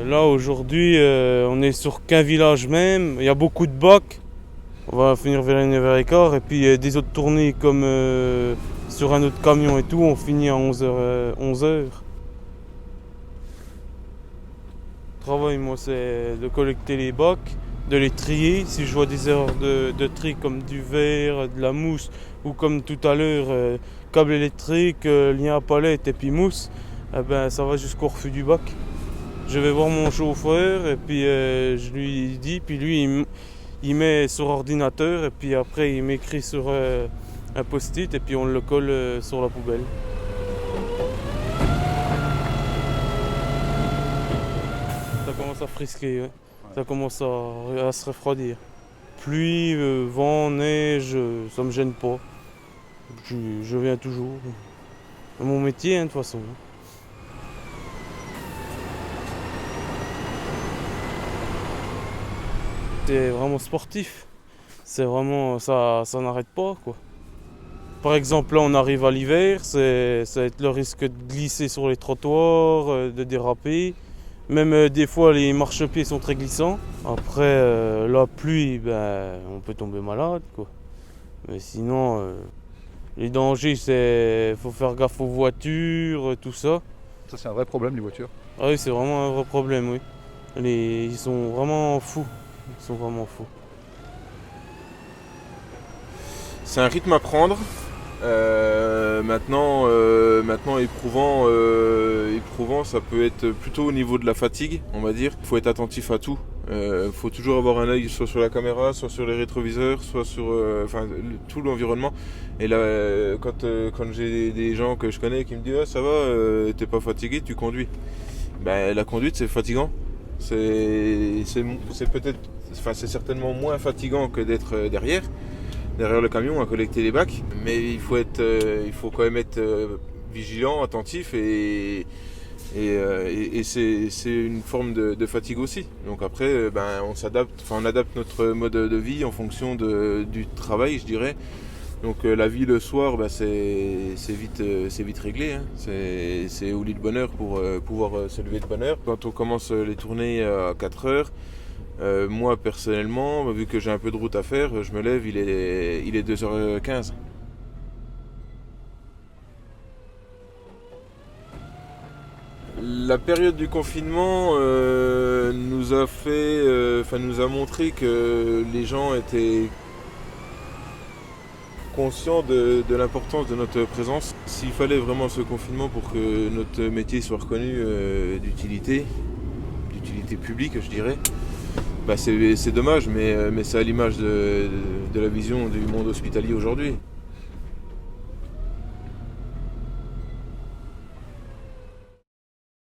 Là aujourd'hui, on est sur qu'un village même, il y a beaucoup de bacs. On va finir vers les 9h15 et puis des autres tournées comme sur un autre camion et tout, on finit à 11h. 11h. Le travail, moi, c'est de collecter les bacs, de les trier. Si je vois des erreurs de tri comme du verre, de la mousse ou comme tout à l'heure, câble électrique, lien à palette et puis mousse, eh ben, ça va jusqu'au refus du bac. Je vais voir mon chauffeur et puis je lui dis, puis lui il met sur ordinateur et puis après il m'écrit sur un post-it et puis on le colle sur la poubelle. Ça commence à frisquer, ouais. Ça commence à se refroidir. Pluie, vent, neige, ça me gêne pas. Je viens toujours. C'est mon métier, hein, de toute façon. C'est vraiment sportif. C'est vraiment, ça n'arrête pas, quoi. Par exemple, là, on arrive à l'hiver, ça va être le risque de glisser sur les trottoirs, de déraper. Même des fois, les marchepieds sont très glissants. Après, la pluie, ben, on peut tomber malade, quoi. Mais sinon, les dangers, c'est faut faire gaffe aux voitures, tout ça. Ça, c'est un vrai problème, les voitures. Ah oui, c'est vraiment un vrai problème, oui. Ils sont vraiment fous. Ils sont vraiment fous. C'est un rythme à prendre. Maintenant éprouvant, ça peut être plutôt au niveau de la fatigue, on va dire. Il faut être attentif à tout. Il faut toujours avoir un œil soit sur la caméra, soit sur les rétroviseurs, soit sur tout l'environnement. Et là, quand j'ai des gens que je connais qui me disent ah, ça va, t'es pas fatigué, tu conduis. Ben, la conduite, c'est fatigant. C'est peut-être, enfin, c'est certainement moins fatigant que d'être derrière le camion à collecter les bacs, mais il faut quand même être vigilant, attentif et c'est une forme de fatigue aussi. Donc après, on adapte notre mode de vie en fonction du travail, je dirais. Donc la vie le soir, c'est vite réglé, hein. C'est au lit de bonne heure pour pouvoir se lever de bonne heure. Quand on commence les tournées à 4 heures, moi personnellement, vu que j'ai un peu de route à faire, je me lève, il est 2h15. La période du confinement nous a montré que les gens étaient conscients de l'importance de notre présence. S'il fallait vraiment ce confinement pour que notre métier soit reconnu d'utilité publique, je dirais, c'est dommage, mais c'est à l'image de la vision du monde hospitalier aujourd'hui.